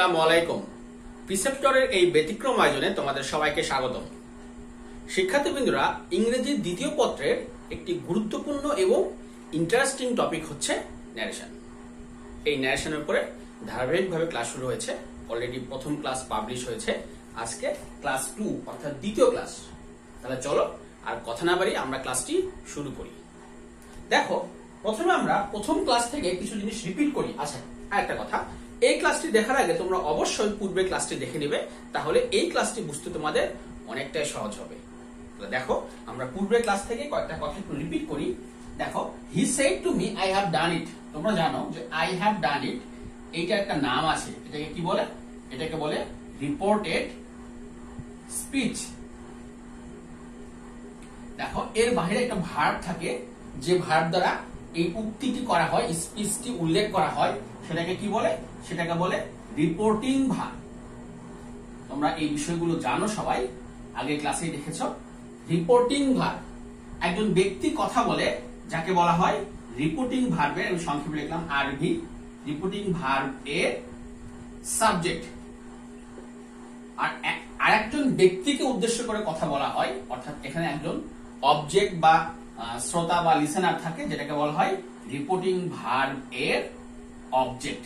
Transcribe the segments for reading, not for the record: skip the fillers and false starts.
আসসালামু আলাইকুম। প্রিসেপ্টরের এই ব্যতিক্রম আয়োজনে তোমাদের সবাইকে স্বাগতম। শিক্ষার্থীবৃন্দরা, ইংরেজির দ্বিতীয় পত্রের একটি গুরুত্বপূর্ণ এবং ইন্টারেস্টিং টপিক হচ্ছে ন্যারেশন। এই ন্যারেশনের উপরে ধারাবাহিকভাবে ক্লাস শুরু হয়েছে। অলরেডি প্রথম ক্লাস পাবলিশ হয়েছে, আজকে ক্লাস 2 অর্থাৎ দ্বিতীয় ক্লাস। তাহলে চলো আর কথা না বাড়িয়ে আমরা ক্লাসটি শুরু করি। দেখো, প্রথমে আমরা প্রথম ক্লাস থেকে কিছু জিনিস রিপিট করি। আচ্ছা, আরেকটা কথা, এই ক্লাসটি দেখার আগে তোমরা অবশ্যই পূর্বের ক্লাসটি দেখে নেবে, তাহলে এই ক্লাসটি বুঝতে তোমাদের অনেকটাই সহজ হবে। দেখো, আমরা পূর্বের ক্লাস থেকে কয়েকটা কথা একটু রিপিট করি। দেখো, he said to me I have done it. তোমরা জানো যে আই হ্যাভ ডান ইট এইটা একটা নাম আছে। এটাকে কি বলে? এটাকে বলে রিপোর্টেড স্পিচ। দেখো, এর বাইরে একটা ভার্ব থাকে, যে ভার্ব দ্বারা এই উক্তিটি করা হয়, স্পিচটি উল্লেখ করা হয়, সেটাকে কি বলে? সেটাকে বলে রিপোর্টিং ভার্ব। তোমরা এই বিষয়গুলো জানো, সবাই আগে ক্লাসে দেখেছো। রিপোর্টিং ভার্ব, একজন ব্যক্তি কথা বলে যাকে বলা হয় রিপোর্টিং ভার্বের, আমি সংক্ষেপে লিখলাম আরভি, রিপোর্টিং ভার্ব এর সাবজেক্ট। আর আরেকজন ব্যক্তিকে উদ্দেশ্য করে কথা বলা হয়, অর্থাৎ এখানে একজন অবজেক্ট বা শ্রোতা বা লিসেনার থাকে, যেটাকে বলা হয় রিপোর্টিং ভার্ব এর অবজেক্ট।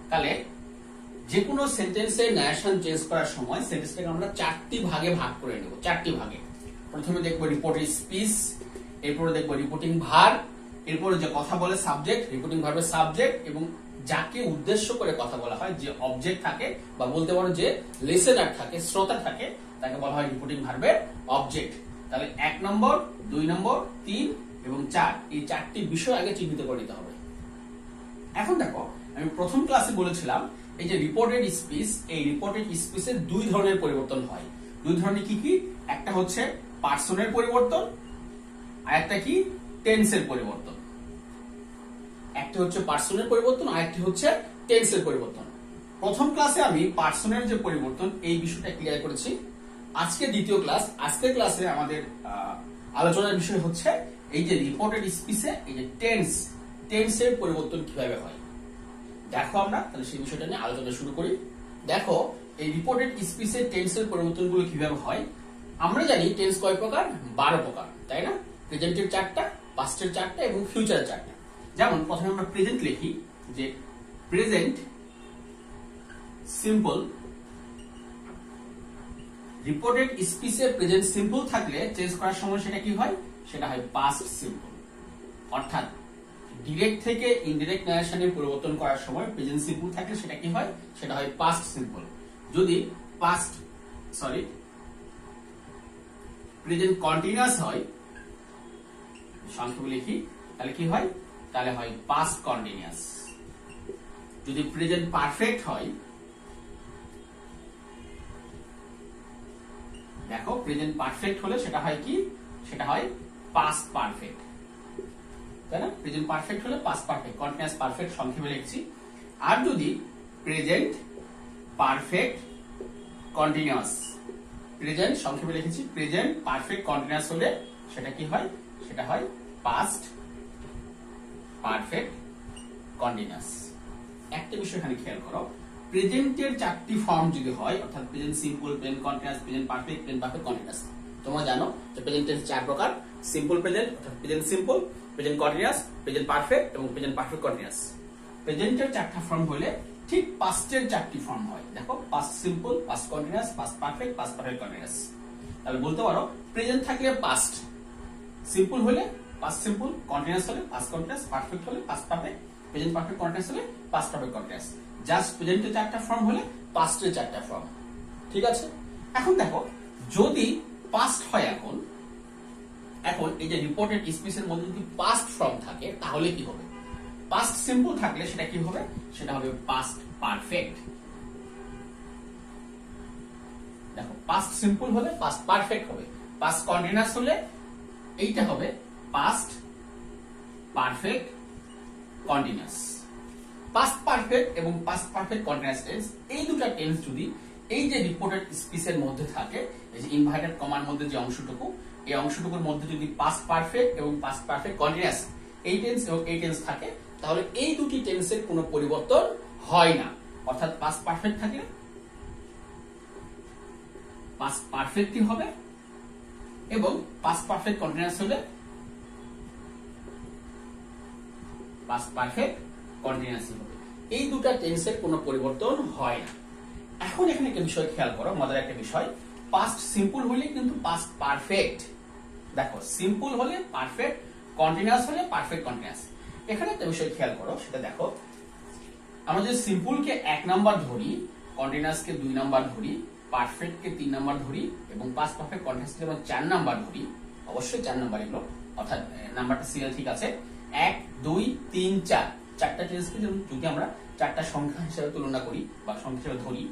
তাহলে যে কোনো সেন্টেন্সের ন্যারেশন চেঞ্জ করার সময় সেন্টেন্সটাকে আমরা চারটি ভাগে ভাগ করে নেব। চারটি ভাগে প্রথমে দেখবো রিপোর্টেড স্পিচ, এরপরে দেখবো রিপোর্টিং ভার্ব, এরপরে যে কথা বলে সাবজেক্ট, রিপোর্টিং ভার্বের সাবজেক্ট, এবং যাকে উদ্দেশ্য করে কথা বলা হয়, যে অবজেক্ট থাকে বা বলতে পারো যে লিসেনার থাকে, শ্রোতা থাকে, তাকে বলা হয় রিপোর্টিং ভার্বের অবজেক্ট। তাহলে 1 নম্বর, 2 নম্বর, 3 এবং 4, এই চারটি বিষয় আগে চিহ্নিত করে নিতে হবে। এখন দেখো, আমি প্রথম ক্লাসে বলেছিলাম এই যে রিপোর্টেড স্পিচ, এই রিপোর্টেড স্পিচের দুই ধরনের পরিবর্তন হয়। দুই ধরনের কি কি? একটা হচ্ছে পার্সনের পরিবর্তন, আর একটা কি টেন্সের পরিবর্তন। একটা হচ্ছে পার্সনের পরিবর্তন, আর একটা হচ্ছে টেন্সের পরিবর্তন। প্রথম ক্লাসে আমি পার্সনের যে পরিবর্তন এই বিষয়টা ক্লিয়ার করেছি। আজকে দ্বিতীয় ক্লাস, আজকের ক্লাসে আমাদের আলোচনার বিষয় হচ্ছে এই যে রিপোর্টেড স্পিচে এই যে টেন্সের পরিবর্তন কিভাবে হয়। দেখো, আমরা তাহলে সেই বিষয়টা নিয়ে আলোচনা শুরু করি। দেখো, এই রিপোর্টেড স্পিচে টেন্সের পরিবর্তনগুলো কিভাবে হয়। আমরা জানি টেন্স কয় প্রকার? 12 প্রকার, তাই না? প্রেজেন্টের 4টা, পাস্টের 4টা এবং ফিউচারের 4টা। যেমন প্রথমে আমরা প্রেজেন্ট লিখি, যে প্রেজেন্ট সিম্পল। রিপোর্টেড স্পিচে প্রেজেন্ট সিম্পল থাকলে চেঞ্জ করার সময় সেটা কি হয়? সেটা হয় পাস্ট সিম্পল। অর্থাৎ ডিরেক্ট থেকে ইনডিরেক্ট ন্যারেশনে পরিবর্তন করার সময় প্রেজেন্ট সিম্পল থাকলে সেটা কি হয়? সেটা হয় পাস্ট সিম্পল। যদি প্রেজেন্ট কন্টিনিউয়াস হয়, সংক্ষেপে লিখি, তাহলে কি হয়? তাহলে হয় পাস্ট কন্টিনিউয়াস। যদি প্রেজেন্ট পারফেক্ট হয়, দেখো প্রেজেন্ট পারফেক্ট হলে সেটা হয় কি? সেটা হয় পাস্ট পারফেক্ট, তাই না? প্রেজেন্ট পারফেক্ট হলে পাস্ট পারফেক্ট, কন্টিনিউয়াস পারফেক্ট সংক্ষেপে লিখছি। আর যদি প্রেজেন্ট পারফেক্ট কন্টিনিউয়াস, প্রেজেন্ট সংক্ষেপে লিখেছি, প্রেজেন্ট পারফেক্ট কন্টিনিউয়াস হলে সেটা কি হয়? সেটা হয় পাস্ট পারফেক্ট কন্টিনিউয়াস। একটা বিষয় এখানে খেয়াল করো, প্রেজেন্টের 4টি ফর্ম যদি হয়, অর্থাৎ present simple, present continuous, present perfect, present perfect continuous. তোমরা জানো যে প্রেজেন্ট টেন্স 4 প্রকার: সিম্পল প্রেজেন্ট অর্থাৎ present simple, present continuous, present perfect এবং প্রেজেন্ট পারফেক্ট কন্টিনিউয়াস। প্রেজেন্টের 4টা ফর্ম হলে ঠিক পাস্টের 4টি ফর্ম হয়। দেখো, past simple, past continuous, past perfect, past perfect continuous. তাহলে বলতে পারো প্রেজেন্ট থাকলে পাস্ট, সিম্পল হলে পাস্ট সিম্পল, কন্টিনিউয়াস হলে পাস্ট কন্টিনিউয়াস, পারফেক্ট হলে past perfect, present perfect continuous হলে পাস্ট পারফেক্ট কন্টিনিউয়াস। জাস্ট প্রেজেন্টের 4টা ফর্ম হলে পাস্টের 4টা ফর্ম। ঠিক আছে? এখন দেখো, যদি পাস্ট হয়, এখন এই যে রিপোর্টেড স্পিচের মধ্যে যদি পাস্ট ফর্ম থাকে, তাহলে কি হবে? পাস্ট সিম্পল থাকলে সেটা কি হবে? সেটা হবে পাস্ট পারফেক্ট। দেখো, পাস্ট সিম্পল হলে পাস্ট পারফেক্ট হবে, পাস্ট কন্টিনিউয়াস হলে এইটা হবে past perfect continuous. Past perfect এবং পাস্ট পারফেক্ট কন্টিনিউয়াস টেন্স, এই দুটো টেন্স যদি এই যে রিপোর্টেড স্পিচের মধ্যে থাকে, এই যে ইনভার্টেড কমার মধ্যে যে অংশটুকু, এই অংশটুকুর মধ্যে যদি পাস্ট পারফেক্ট এবং পাস্ট পারফেক্ট কন্টিনিউয়াস এই টেন্স এবং এই টেন্স থাকে, তাহলে এই দুটি টেন্সের কোনো পরিবর্তন হয় না। অর্থাৎ পাস্ট পারফেক্ট থাকলে পাস্ট পারফেক্টই হবে, এবং পাস্ট পারফেক্ট কন্টিনিউয়াস হলে পাস্ট পারফেক্ট কন্টিনিউয়াস হবে। এই দুটো টেন্সের কোনো পরিবর্তন হয় না। এখন এখানে একটা বিষয় খেয়াল করো, মজার একটা বিষয়, পাস্ট সিম্পল হলে কিন্তু পাস্ট পারফেক্ট। দেখো, সিম্পল হলে পারফেক্ট, কন্টিনিউয়াস হলে পারফেক্ট কন্টিনিউয়াস। এখানে একটা বিষয় খেয়াল করো, সেটা দেখো, আমরা যদি সিম্পলকে 1 নাম্বার ধরি, কন্টিনিউয়াসকে 2 নাম্বার ধরি, পারফেক্টকে 3 নাম্বার ধরি, এবং পাস্ট পারফেক্ট কন্টিনিউয়াসকে আমরা 4 নাম্বার ধরি, অবশ্যই 4 নাম্বার এগুলো, অর্থাৎ নাম্বারটা সিরিয়াল ঠিক আছে, 1 2 3 4, চারটা টেন্সকে যদি আমরা চারটা সংখ্যা হিসেবে তুলনা করি বা সংখ্যা হিসেবে ধরি,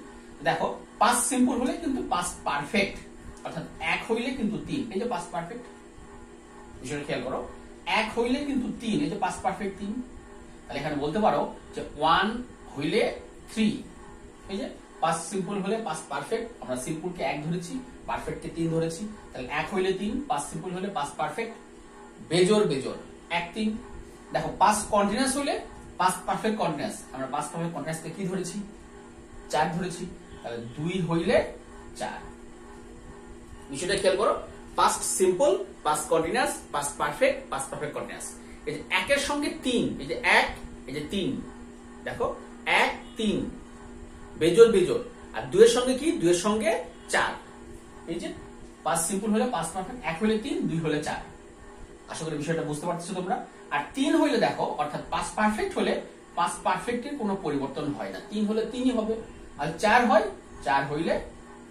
দেখো পাস্ট সিম্পল হলে কিন্তু পাস্ট পারফেক্ট, অর্থাৎ 1 হইলে কিন্তু 3, এই যে পাস্ট পারফেক্ট, বিষয়টা খেয়াল করো, 1 হইলে কিন্তু 3, এই যে পাস্ট পারফেক্ট 3। তাহলে এখানে বলতে পারো যে 1 হইলে 3, এই যে পাস্ট সিম্পল হলে পাস্ট পারফেক্ট, আমরা সিম্পলকে 1 ধরেছি, পারফেক্টকে 3 ধরেছি, তাহলে 1 হইলে 3, পাস্ট সিম্পল হলে পাস্ট পারফেক্ট, বেজোড় 1 3। দেখো, পাস্ট কন্টিনিউয়াস হলে পাস্ট পারফেক্ট কন্টিনিউয়াস, আমরা পাস্ট পারফেক্ট কন্টিনিউয়াসকে কি ধরেছি? 4 ধরেছি, তাহলে 2 হইলে 4। বিষয়টা খেয়াল করো, past simple, past continuous, past perfect, past perfect continuous. এই যে 1 এর সঙ্গে 3, এই যে 1, এই যে 3, দেখো 1 3 বেজোড়, আর 2 এর সঙ্গে কি? 2 এর সঙ্গে 4, এই যে পাস্ট সিম্পল হলে পাস্ট পারফেক্ট, 1 হইলে 3, 2 হইলে 4। আশা করি বিষয়টা বুঝতে পারছো তোমরা। আর 3 হইলে দেখো, অর্থাৎ পাস্ট পারফেক্ট হলে পাস্ট পারফেক্টের কোনো পরিবর্তন হয় না, 3 হলে 3ই হবে, আর 4 হয়, 4 হইলে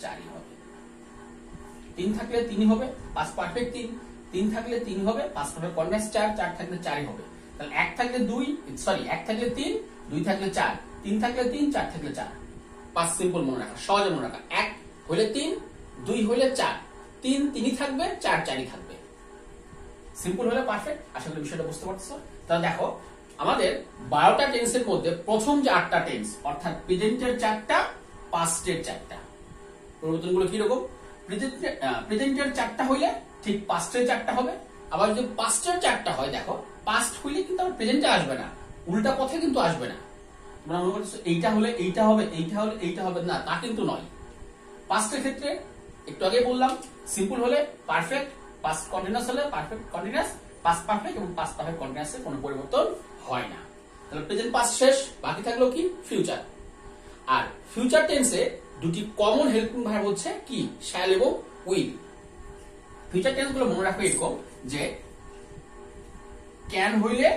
4ই হবে। 3 থাকলে 3ই হবে, পাস্ট পারফেক্ট 3, 3 থাকলে 3 হবে, পাস্ট পারফেক্ট কন্টিনিউয়াস 4, 4 থাকলে 4ই হবে। তাহলে 1 থাকলে 2, সরি 1 থাকলে 3, 2 থাকলে 4, 3 থাকলে 3, 4 থাকলে 4। পাস্ট সিম্পল মনে রাখা, সহজে মনে রাখা, 1 হইলে 3, 2 হইলে 4, 3 3ই থাকবে, 4 4ই থাকবে। সিম্পল হলে পারফেক্ট। আশা করি বিষয়টা বুঝতে পারছো। তাহলে দেখো, আমাদের 12টা টেন্সের মধ্যে প্রথম যে 8টা টেন্স, অর্থাৎ প্রেজেন্টের 4টা, পাস্টের 4টা, পরিবর্তনগুলো কি রকম? প্রেজেন্টের 4টা হইলে ঠিক পাস্টের 4টা হবে। আবার যদি পাস্টের 4টা হয়, দেখো পাস্ট হইলে কিন্তু আবার প্রেজেন্টে আসবে না, উল্টা পথে কিন্তু আসবে না। তোমরা মনে করছো এইটা হলে এইটা হবে, এইটা হলে এইটা হবে, না, তা কিন্তু নয়। পাস্টের ক্ষেত্রে একটু আগে বললাম, সিম্পল হলে পারফেক্ট, পাস্ট কন্টিনিউয়াস হলে পারফেক্ট কন্টিনিউয়াস, পাস্ট পারফেক্ট এবং পাস্ট পারফেক্ট কন্টিনিউয়াসের কোনো পরিবর্তন হয় না। তাহলে প্রেজেন্ট পাস্ট শেষ, বাকি থাকলো কি? ফিউচার। আর ফিউচার টেন্সে দুটি কমন হেল্পিং ভার্ব হচ্ছে কি? শ্যাল এবং উইল। ফিউচার টেন্স গুলো মনে রাখবে এরকম যে ক্যান হইলে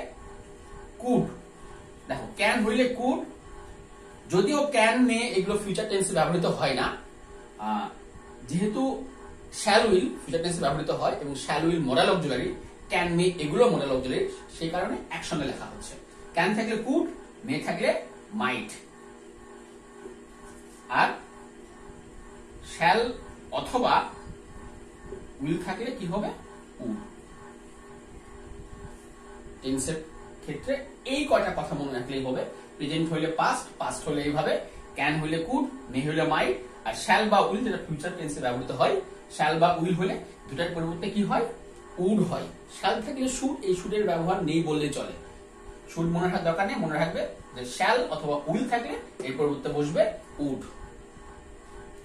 কুড, দেখো ক্যান হইলে কুড, যদিও ক্যান মে এগুলো ফিউচার টেন্সে ব্যবহৃত হয় না, যেহেতু শ্যাল উইল ফিউচার টেন্সে ব্যবহৃত হয় এবং shall will modal auxiliary, can মে এগুলো মডেল অক্সিলারি, সেই কারণে একসঙ্গে লেখা হচ্ছে। ক্যান থাকলে কুড, মে থাকলে মাইট, আর শ্যাল অথবা উইল থাকলে কি হবে? উড। টেন্সের ক্ষেত্রে এই কয়টা কথা মনে রাখলেই হবে। প্রেজেন্ট হইলে পাস্ট, পাস্ট হলে এইভাবে, ক্যান হইলে কুড, মে হইলে মাইট, আর শ্যাল বা উইল যেটা ফিউচার টেন্সে ব্যবহৃত হয়, শ্যাল বা উইল হলে দুটার পরিবর্তে কি হয়? উড হয়। শ্যাল থাকলে শুড, এই শুডের ব্যবহার নেই বললেই চলে, শুড মনে রাখার দরকার নেই, মনে রাখবে যে শ্যাল অথবা উইল থাকলে এর পরিবর্তে বসবে উড।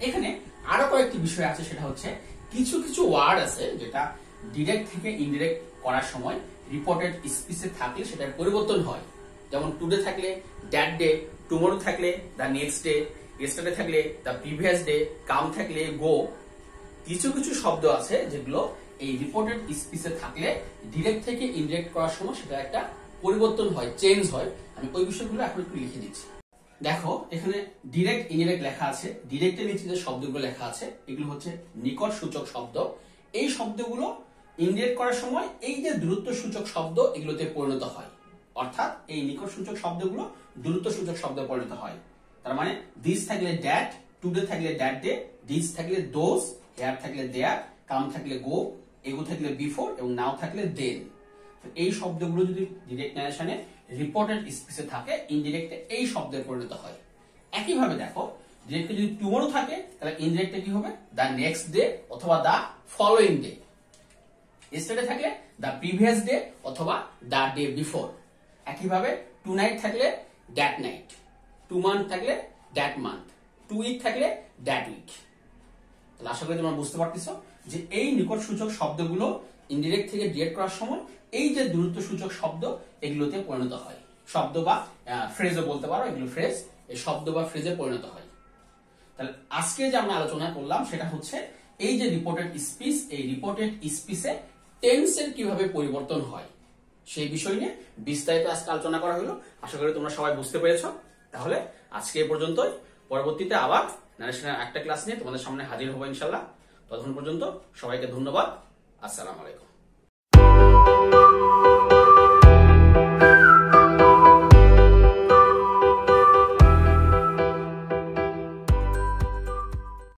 এখানে আরো কয়েকটি বিষয় আছে, সেটা হচ্ছে কিছু কিছু ওয়ার্ড আছে যেটা ডিরেক্ট থেকে ইনডিরেক্ট করার সময় রিপোর্টেড স্পিচে থাকলে সেটার পরিবর্তন হয়। যেমন টুডে থাকলে দ্যাট ডে, টুমরো থাকলে দ্য নেক্সট ডে, ইয়েস্টারডে থাকলে দ্য প্রিভিয়াস ডে, কাম থাকলে গো। কিছু কিছু শব্দ আছে যেগুলো এই রিপোর্টেড স্পিচে থাকলে ডিরেক্ট থেকে ইনডিরেক্ট করার সময় সেটা একটা পরিবর্তন হয়, চেঞ্জ হয়। আমি ওই বিষয়গুলো এখন একটু লিখে দিচ্ছি। দেখো, এখানে ডিরেক্ট ইনডিরেক্ট লেখা আছে। ডিরেক্টের নিচে যে শব্দগুলো লেখা আছে এগুলো হচ্ছে নিকট সূচক শব্দ। এই শব্দগুলো ইনডিরেক্ট করার সময় এই যে দূরত্ব সূচক শব্দ এগুলোতে পরিণত হয়, অর্থাৎ এই নিকট সূচক শব্দগুলো দূরত্ব সূচক শব্দে পরিণত হয়। তার মানে দিস থাকলে দ্যাট, টুডে থাকলে দ্যাট ডে, দিস থাকলে দোজ, হেয়ার থাকলে দেয়ার, কাম থাকলে গো, এগো থাকলে বিফোর এবং নাও থাকলে দেন। এই শব্দগুলো যদি ডিরেক্ট ন্যারেশনে রিপোর্টেড স্পিচে থাকে, ইনডিরেক্টে এই শব্দের পরিণত হয়। একইভাবে দেখো, ডিরেক্টে যদি টুমরো থাকে তাহলে ইনডিরেক্টে কি হবে? দ্য নেক্সট ডে অথবা দ্য ফলোইং ডে। ইয়েস্টারডে থাকলে দ্য প্রিভিয়াস ডে অথবা দ্য ডে বিফোর। একইভাবে টু নাইট থাকলে দ্যাট নাইট, 2 মান্থ থাকলে দ্যাট মান্থ, 2 উইক থাকলে দ্যাট উইক। তাহলে আশা করি তোমরা বুঝতে পারতেছো যে এই নিকট সূচক শব্দগুলো ইনডিরেক্ট থেকে ডিরেক্ট করার সময় এই যে দূরত্ব সূচক শব্দ এগুলোতে পরিণত হয়, শব্দ বা ফ্রেজও বলতে পারো, এগুলো ফ্রেজ, এই শব্দ বা ফ্রেজে পরিণত হয়। তাহলে আজকে যে আমরা আলোচনা করলাম সেটা হচ্ছে এই যে রিপোর্টেড স্পিচ, এই রিপোর্টেড স্পিচে টেন্সের কিভাবে পরিবর্তন হয় সেই বিষয় নিয়ে বিস্তারিত আজকে আলোচনা করা হলো। আশা করি তোমরা সবাই বুঝতে পেরেছো। তাহলে আজকে এই পর্যন্তই, পরবর্তীতে আবার ন্যারেশনের একটা ক্লাস নিয়ে তোমাদের সামনে হাজির হবো ইনশাল্লাহ। ততক্ষণ পর্যন্ত সবাইকে ধন্যবাদ। আসসালামু আলাইকুম।